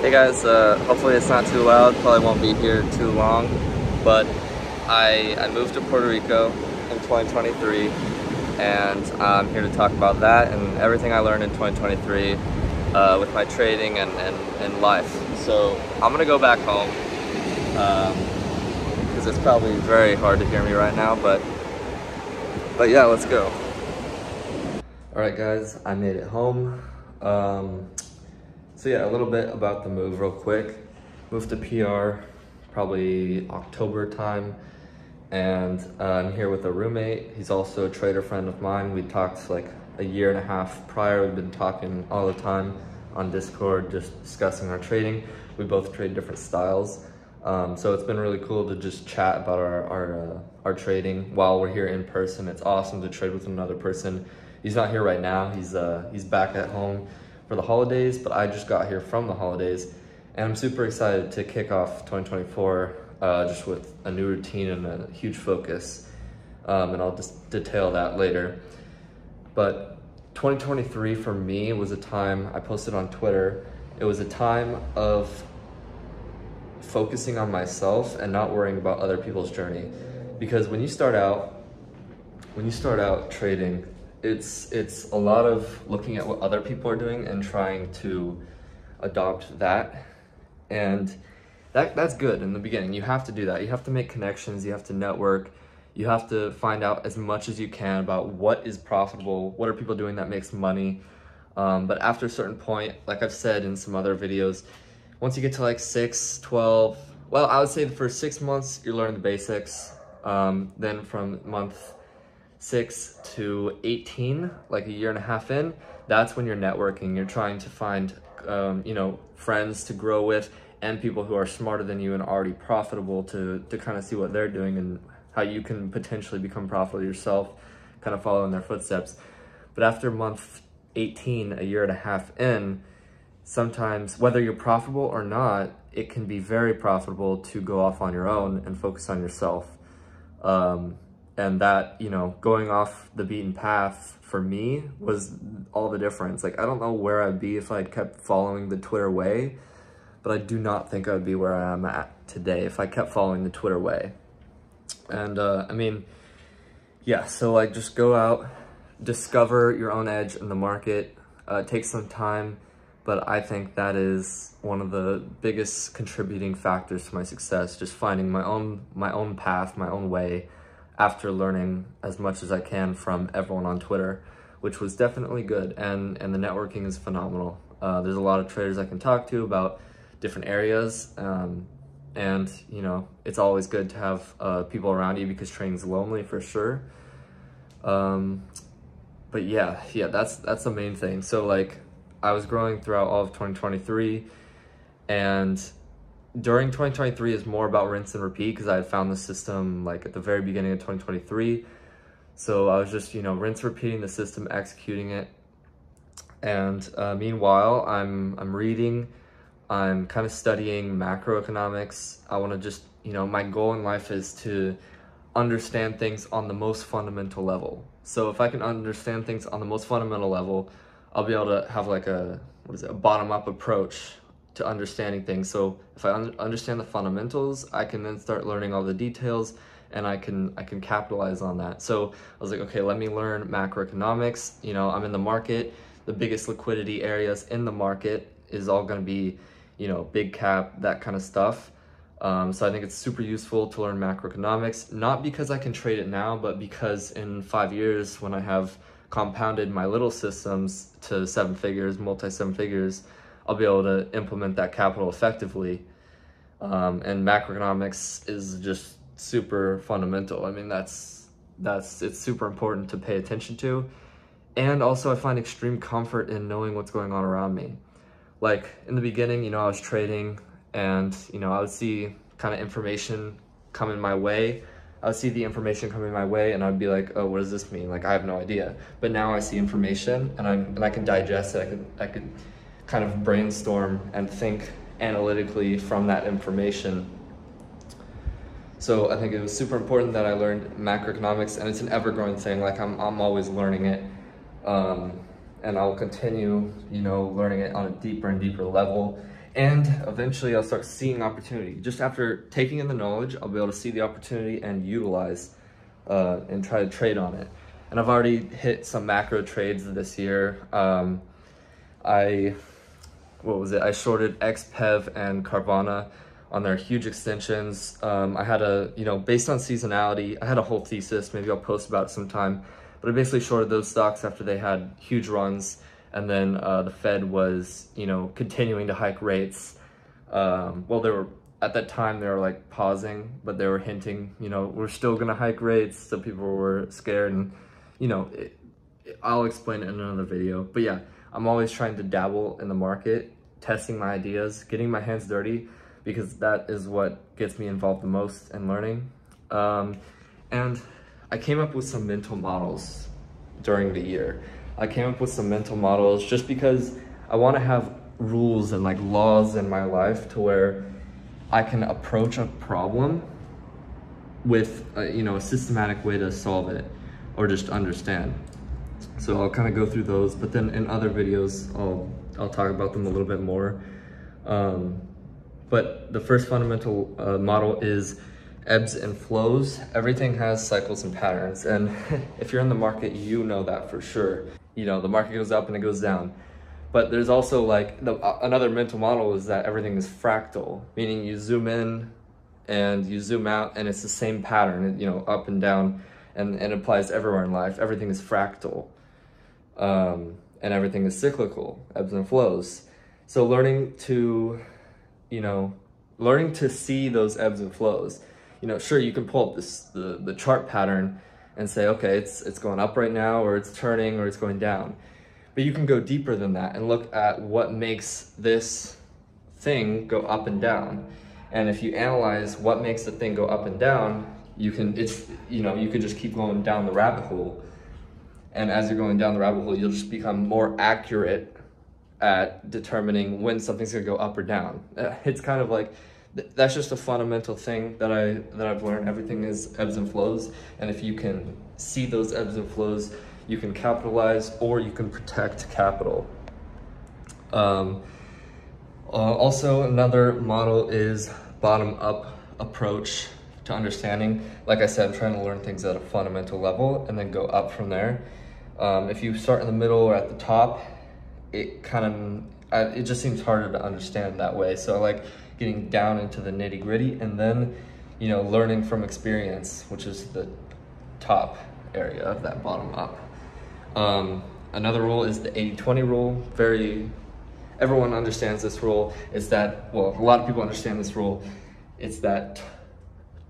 Hey guys, hopefully it's not too loud, probably won't be here too long, but I moved to Puerto Rico in 2023 and I'm here to talk about that and everything I learned in 2023 with my trading and life. So I'm gonna go back home because it's probably very hard to hear me right now, but yeah, let's go. Alright guys, I made it home. So yeah, a little bit about the move real quick. Moved to PR probably October time, and I'm here with a roommate. He's also a trader friend of mine. We talked like a year and a half prior. We've been talking all the time on Discord, just discussing our trading. We both trade different styles. So it's been really cool to just chat about our trading while we're here in person. It's awesome to trade with another person. He's not here right now. He's back at home for the holidays, but I just got here from the holidays and I'm super excited to kick off 2024 just with a new routine and a huge focus, and I'll just detail that later. But 2023 for me was a time, I posted on Twitter, it was a time of focusing on myself and not worrying about other people's journey. Because when you start out trading, it's a lot of looking at what other people are doing and trying to adopt that. And that's good in the beginning. You have to do that. You have to make connections, you have to network, you have to find out as much as you can about what is profitable, what are people doing that makes money. But after a certain point, like I've said in some other videos, once you get to like 6, 12, well, I would say the first 6 months, you're learning the basics. Then from month 6 to 18, like a year and a half in, that's when you're networking. You're trying to find, friends to grow with and people who are smarter than you and already profitable to kind of see what they're doing and how you can potentially become profitable yourself, kind of follow in their footsteps. But after month 18, a year and a half in, sometimes whether you're profitable or not, it can be very profitable to go off on your own and focus on yourself. And that, going off the beaten path for me was all the difference. Like, I don't know where I'd be if I'd kept following the Twitter way, but I do not think I would be where I am at today if I kept following the Twitter way. And so like just go out, discover your own edge in the market, take some time, but I think that is one of the biggest contributing factors to my success, just finding my own path, my own way, after learning as much as I can from everyone on Twitter, which was definitely good, and the networking is phenomenal. There's a lot of traders I can talk to about different areas, and it's always good to have people around you because training's lonely for sure. But yeah, that's the main thing. So like, I was growing throughout all of 2023, and during 2023 is more about rinse and repeat because I had found the system like at the very beginning of 2023. So I was just, rinse repeating the system, executing it. And meanwhile, I'm reading, I'm kind of studying macroeconomics. I want to just, my goal in life is to understand things on the most fundamental level. So if I can understand things on the most fundamental level, I'll be able to have like a bottom-up approach to understanding things. So if I understand the fundamentals, I can then start learning all the details and I can capitalize on that. So I was like, okay, let me learn macroeconomics. I'm in the market. The biggest liquidity areas in the market is all going to be, big cap, that kind of stuff. So I think it's super useful to learn macroeconomics, not because I can trade it now, but because in 5 years, when I have compounded my little systems to 7 figures, multi-7 figures, I'll be able to implement that capital effectively. And macroeconomics is just super fundamental. I mean, it's super important to pay attention to. And also I find extreme comfort in knowing what's going on around me. Like in the beginning, I was trading and, I would see kind of information coming my way. I would see the information coming my way and I'd be like, oh, what does this mean? Like, I have no idea. But now I see information and I can digest it. I could kind of brainstorm and think analytically from that information. So I think it was super important that I learned macroeconomics, and it's an ever-growing thing. Like I'm always learning it, and I'll continue, learning it on a deeper and deeper level. And eventually I'll start seeing opportunity. Just after taking in the knowledge, I'll be able to see the opportunity and utilize and try to trade on it. And I've already hit some macro trades this year. I shorted XPEV and Carvana on their huge extensions. I had based on seasonality, I had a whole thesis, maybe I'll post about it sometime, but I basically shorted those stocks after they had huge runs, and then the Fed was, continuing to hike rates. Well, they were, at that time, they were like pausing, but they were hinting, we're still gonna hike rates, so people were scared, and, I'll explain it in another video. But yeah, I'm always trying to dabble in the market, testing my ideas, getting my hands dirty, because that is what gets me involved the most in learning. And I came up with some mental models during the year. I came up with some mental models just because I want to have rules and like laws in my life to where I can approach a problem with a systematic way to solve it or just understand. So I'll kind of go through those, but then in other videos I'll talk about them a little bit more. But the first fundamental model is ebbs and flows. Everything has cycles and patterns, and if you're in the market, you know that for sure. The market goes up and it goes down. But there's also like another mental model is that everything is fractal, meaning you zoom in and you zoom out and it's the same pattern, up and down, and it applies everywhere in life. Everything is fractal, and everything is cyclical, ebbs and flows. So learning to see those ebbs and flows. Sure, you can pull up the chart pattern and say, okay, it's going up right now, or it's turning, or it's going down. But you can go deeper than that and look at what makes this thing go up and down. And if you analyze what makes the thing go up and down, you can just keep going down the rabbit hole. And as you're going down the rabbit hole, you'll just become more accurate at determining when something's gonna go up or down. It's kind of like, that's just a fundamental thing that I've learned. Everything is ebbs and flows, and if you can see those ebbs and flows, you can capitalize or you can protect capital. Also, another model is bottom-up approach to understanding. Like I said, I'm trying to learn things at a fundamental level and then go up from there. If you start in the middle or at the top, it just seems harder to understand that way. So I like getting down into the nitty-gritty and then, learning from experience, which is the top area of that bottom up. Another rule is the 80-20 rule. Everyone understands this rule. It's that, well, a lot of people understand this rule. It's that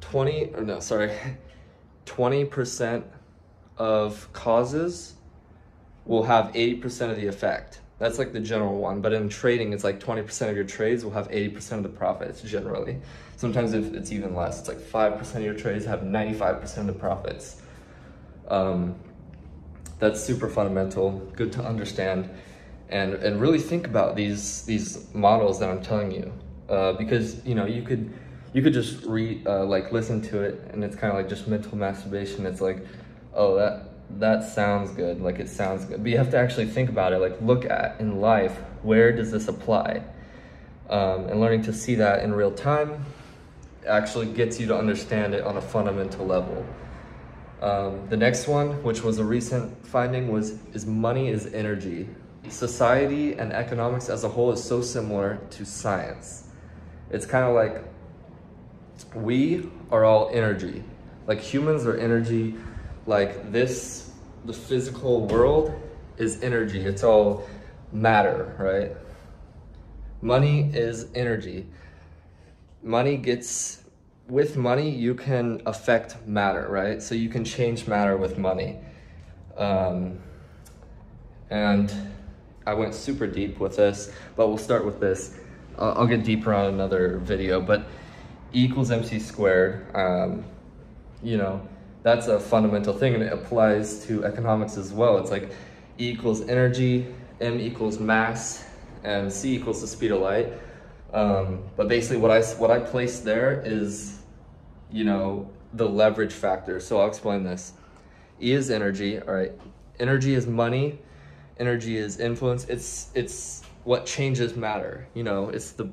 20% of causes will have 80% of the effect. That's like the general one, but in trading, it's like 20% of your trades will have 80% of the profits generally. Sometimes if it's even less, it's like 5% of your trades have 95% of the profits. That's super fundamental, good to understand, and really think about these models that I'm telling you, because you could just listen to it, and it's kind of like just mental masturbation. It's like, oh, that sounds good, like it sounds good, but you have to actually think about it, like look at in life, where does this apply? And learning to see that in real time actually gets you to understand it on a fundamental level. The next one, which was a recent finding, is money is energy. Society and economics as a whole is so similar to science. It's kind of like we are all energy. Like humans are energy. Like the physical world is energy. It's all matter, right? Money is energy. With money, you can affect matter, right? So you can change matter with money. And I went super deep with this, but we'll start with this. I'll get deeper on another video, but E equals MC squared, that's a fundamental thing, and it applies to economics as well. It's like E equals energy, M equals mass, and C equals the speed of light. But basically what I placed there is, the leverage factor. So I'll explain this. E is energy, all right? Energy is money. Energy is influence. It's what changes matter. You know, it's the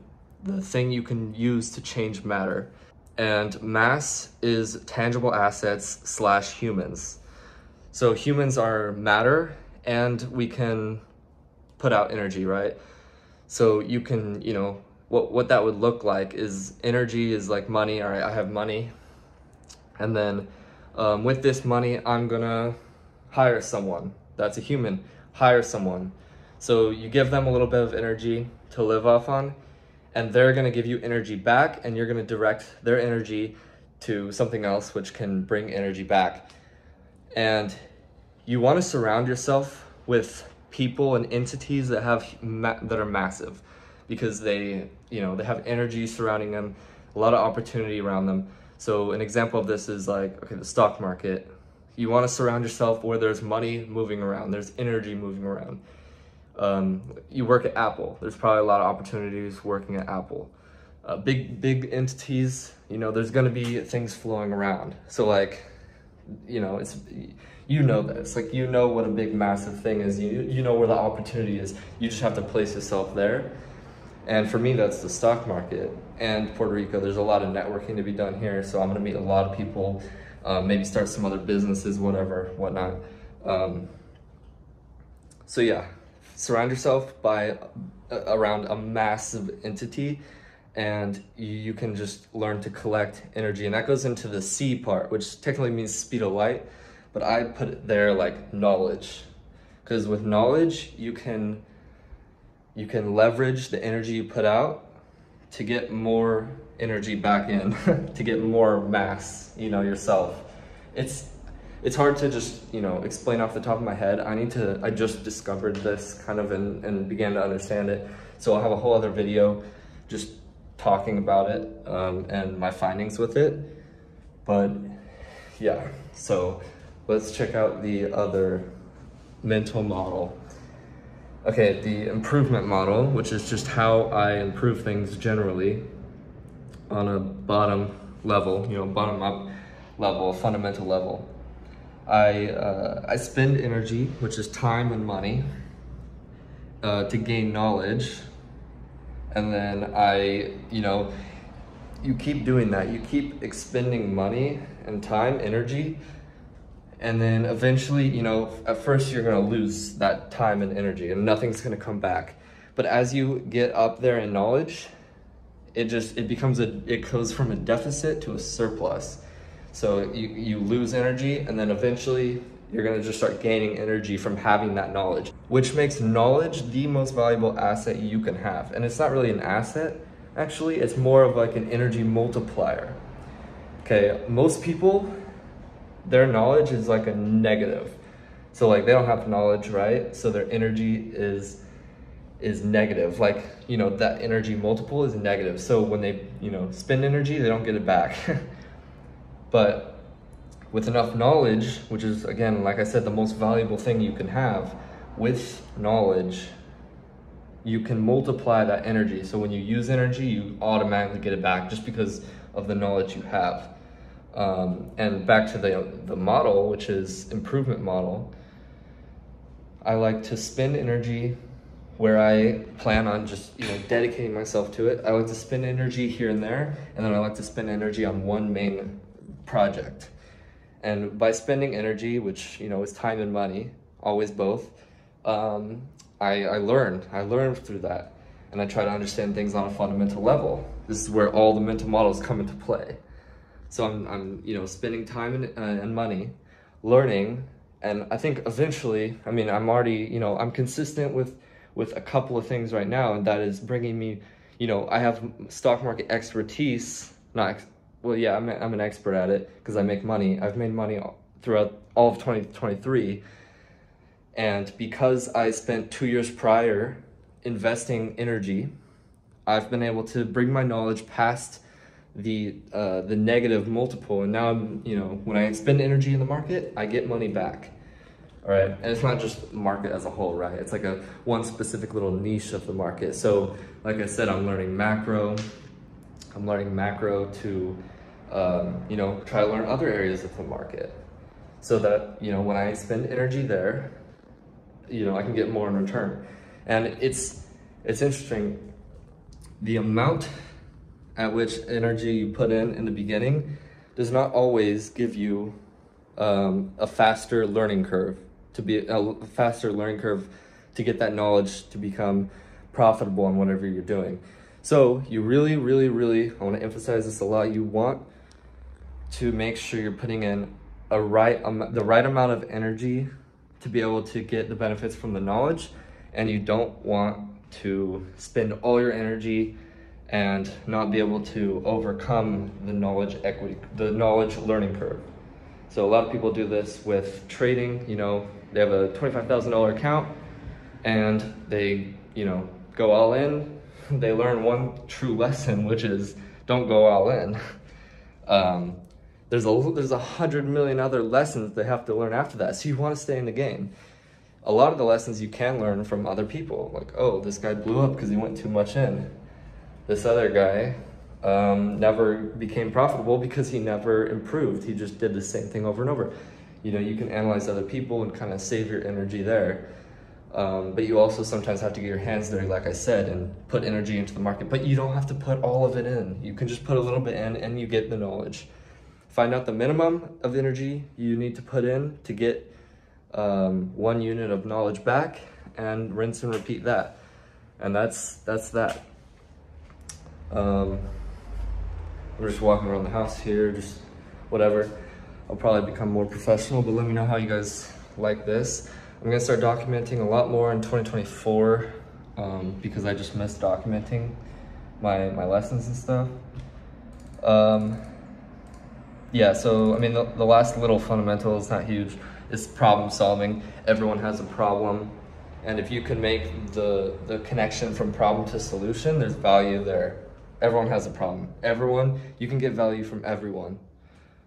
thing you can use to change matter. And mass is tangible assets slash humans. So humans are matter, and we can put out energy, right? So you can, you know, what that would look like is energy is like money. All right, I have money. And then with this money, I'm gonna hire someone. That's a human. Hire someone. So you give them a little bit of energy to live off on, and they're gonna give you energy back, and you're gonna direct their energy to something else which can bring energy back. And you wanna surround yourself with people and entities that that are massive, because they, you know, they have energy surrounding them, a lot of opportunity around them. So an example of this is like, okay, the stock market. You want to surround yourself where there's money moving around, there's energy moving around. You work at Apple, there's probably a lot of opportunities working at Apple. Big entities, you know, there's going to be things flowing around. So like, you know, you know this, like, you know what a big massive thing is, you know where the opportunity is, you just have to place yourself there. And for me, that's the stock market and Puerto Rico. There's a lot of networking to be done here, so I'm gonna meet a lot of people, maybe start some other businesses, whatnot. So yeah, surround yourself by around a massive entity, and you can just learn to collect energy. And that goes into the C part, which technically means speed of light, but I put it there like knowledge, because with knowledge you can leverage the energy you put out to get more energy back in, to get more mass, you know, yourself. It's hard to just, you know, explain off the top of my head. I just discovered this kind of and began to understand it. So I'll have a whole other video just talking about it and my findings with it. But yeah, so let's check out the other mental model. Okay, the improvement model, which is just how I improve things generally on a bottom level, you know, bottom up level, fundamental level. I spend energy, which is time and money, to gain knowledge. And then you keep doing that. You keep expending money and time, energy, and then eventually, you know, at first you're gonna lose that time and energy and nothing's gonna come back. But as you get up there in knowledge, it goes from a deficit to a surplus. So you lose energy, and then eventually you're gonna just start gaining energy from having that knowledge, which makes knowledge the most valuable asset you can have. And it's not really an asset, actually, it's more of like an energy multiplier. Okay, most people, their knowledge is like a negative. So like they don't have knowledge, right? So their energy is negative. Like, you know, that energy multiple is negative. So when they, you know, spend energy, they don't get it back. But with enough knowledge, which is, again, like I said, the most valuable thing you can have, with knowledge, you can multiply that energy. So when you use energy, you automatically get it back just because of the knowledge you have. And back to the model, which is improvement model, I like to spend energy where I plan on just, you know, dedicating myself to it. I like to spend energy here and there, and then I like to spend energy on one main project. And by spending energy, which, you know, is time and money, always both, I learn through that, and I try to understand things on a fundamental level. This is where all the mental models come into play. So I'm you know, spending time and money, learning, and I think eventually, I mean, I'm already, you know, I'm consistent with a couple of things right now, and that is bringing me, you know, I have stock market expertise, well, yeah, I'm an expert at it because I make money. I've made money throughout all of 2023, and because I spent 2 years prior investing energy, I've been able to bring my knowledge past the negative multiple, and now I'm, you know, when I spend energy in the market, I get money back. All right, and it's not just market as a whole, right? It's like one specific little niche of the market. So like I said, I'm learning macro to you know, try to learn other areas of the market, so that, you know, when I spend energy there, you know, I can get more in return. And it's interesting. The amount at which energy you put in the beginning does not always give you a faster learning curve to get that knowledge to become profitable in whatever you're doing. So you really, really, really, I want to emphasize this a lot, you want to make sure you're putting in the right amount of energy to be able to get the benefits from the knowledge, and you don't want to spend all your energy and not be able to overcome the knowledge learning curve. So a lot of people do this with trading. You know, they have a $25,000 account and they, you know, go all in. They learn one true lesson, which is don't go all in. There's 100 million other lessons they have to learn after that. So you want to stay in the game. A lot of the lessons you can learn from other people, like, oh, this guy blew up because he went too much in. This other guy never became profitable because he never improved. He just did the same thing over and over. You know, you can analyze other people and kind of save your energy there. But you also sometimes have to get your hands dirty, like I said, and put energy into the market. But you don't have to put all of it in. You can just put a little bit in and you get the knowledge. Find out the minimum of energy you need to put in to get 1 unit of knowledge back, and rinse and repeat that. And that's that. I'm just walking around the house here, just whatever. I'll probably become more professional, but let me know how you guys like this. I'm gonna start documenting a lot more in 2024 because I just missed documenting my lessons and stuff. Yeah, so I mean, the last little fundamental is not huge. It's problem solving. Everyone has a problem, and if you can make the connection from problem to solution, there's value there. Everyone has a problem. You can get value from everyone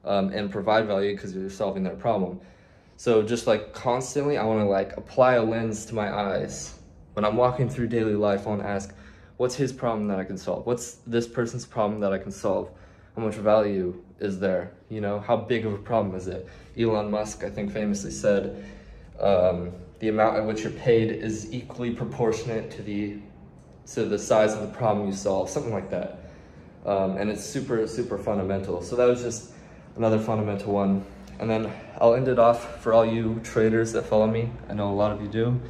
and provide value because you're solving their problem. So just like constantly, I want to like apply a lens to my eyes. When I'm walking through daily life, I want to ask, what's his problem that I can solve? What's this person's problem that I can solve? How much value is there? You know, how big of a problem is it? Elon Musk, I think, famously said, the amount at which you're paid is equally proportionate to the size of the problem you solve, something like that. And it's super, super fundamental. So that was just another fundamental one. And then I'll end it off for all you traders that follow me. I know a lot of you do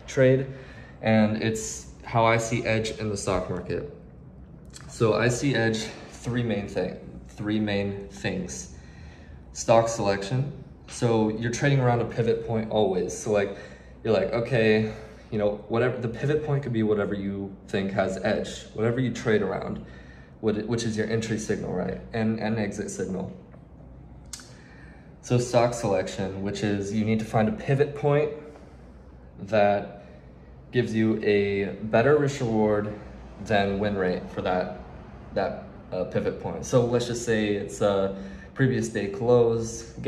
trade, and it's how I see edge in the stock market. So I see edge three main things. Stock selection. So you're trading around a pivot point always. So like, you're like, okay, you know, whatever, the pivot point could be whatever you think has edge, whatever you trade around, which is your entry signal, right? And exit signal. So stock selection, which is you need to find a pivot point that gives you a better risk reward than win rate for that pivot point. So let's just say it's a previous day close, we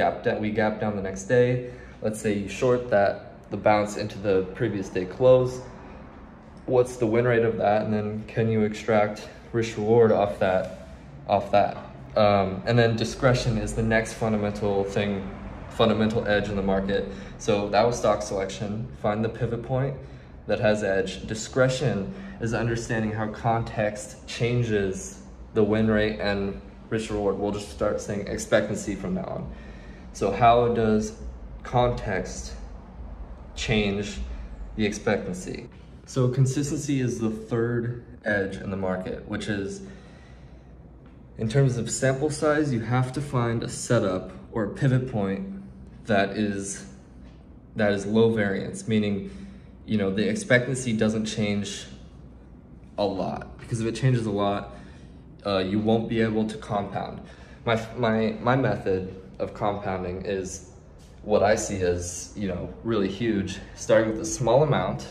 gap down the next day. Let's say you short the bounce into the previous day close. What's the win rate of that? And then can you extract risk reward off that? And then discretion is the next fundamental edge in the market. So that was stock selection. Find the pivot point that has edge. Discretion is understanding how context changes the win rate and risk reward. We'll just start saying expectancy from now on. So how does context change the expectancy? So consistency is the third edge in the market, which is, in terms of sample size, you have to find a setup or a pivot point that is low variance, meaning, you know, the expectancy doesn't change a lot, because if it changes a lot, you won't be able to compound. My method of compounding is what I see as, you know, really huge, starting with a small amount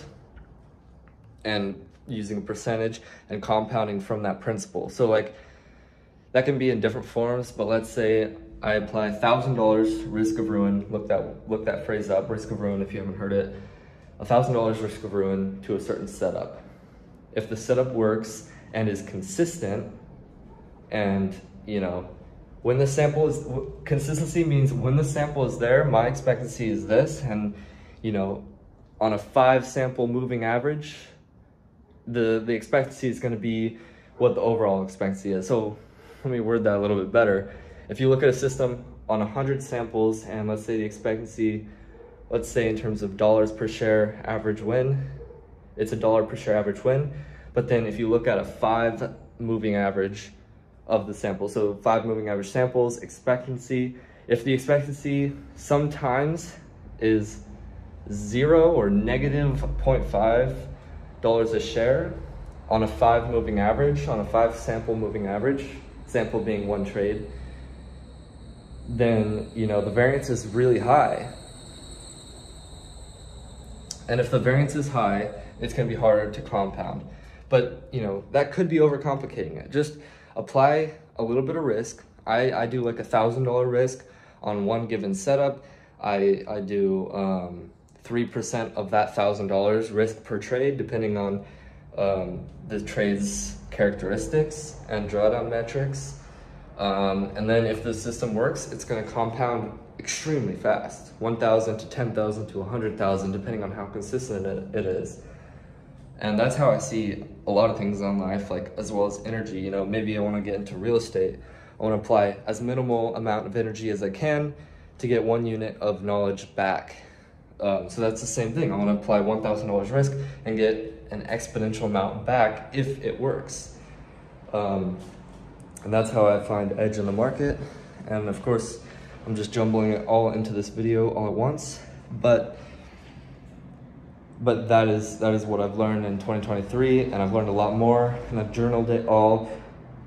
and using a percentage and compounding from that principle. So like, that can be in different forms, but let's say I apply $1,000 risk of ruin. Look that phrase up, risk of ruin, if you haven't heard it. $1,000 risk of ruin to a certain setup. If the setup works and is consistent, and you know, when the sample is, consistency means when the sample is there, my expectancy is this, and you know, on a 5 sample moving average, the expectancy is going to be what the overall expectancy is. So let me word that a little bit better. If you look at a system on 100 samples, and let's say the expectancy, let's say in terms of dollars per share average win, it's $1 per share average win. But then if you look at a 5 moving average of the sample, so 5 moving average samples, expectancy, if the expectancy sometimes is 0 or negative $0.5 a share on a 5 moving average, on a 5 sample moving average, sample being 1 trade, then, you know, the variance is really high. And if the variance is high, it's going to be harder to compound. But, you know, that could be overcomplicating it. Just apply a little bit of risk. I do like $1,000 risk on one given setup. I do 3% of that $1,000 risk per trade, depending on the trade's characteristics and drawdown metrics. And then if the system works, it's going to compound extremely fast, 1,000 to 10,000 to 100,000, depending on how consistent it is. And that's how I see a lot of things in life, like as well as energy. You know, maybe I want to get into real estate. I want to apply as minimal amount of energy as I can to get 1 unit of knowledge back. So that's the same thing. I want to apply $1,000 risk and get an exponential amount back if it works. And that's how I find edge in the market. And of course, I'm just jumbling it all into this video all at once. But that is what I've learned in 2023, and I've learned a lot more, and I've journaled it all.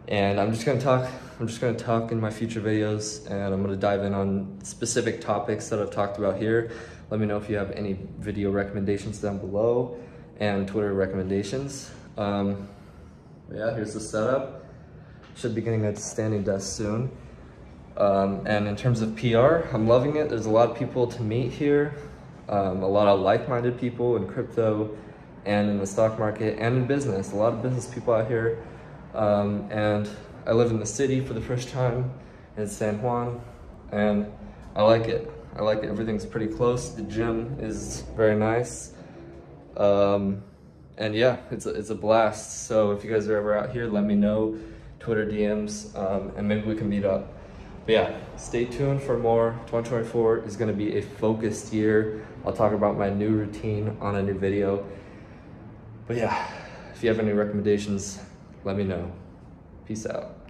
And I'm just gonna talk in my future videos, and I'm gonna dive in on specific topics that I've talked about here. Let me know if you have any video recommendations down below and Twitter recommendations. Yeah, here's the setup. Should be getting a standing desk soon. And in terms of PR, I'm loving it. There's a lot of people to meet here. A lot of like-minded people in crypto and in the stock market and in business. A lot of business people out here. And I live in the city for the first time in San Juan, and I like it. I like it. Everything's pretty close. The gym is very nice. And yeah, it's a blast. So if you guys are ever out here, let me know. Twitter DMs, and maybe we can meet up. But yeah, stay tuned for more. 2024 is going to be a focused year. I'll talk about my new routine on a new video. But yeah, if you have any recommendations, let me know. Peace out.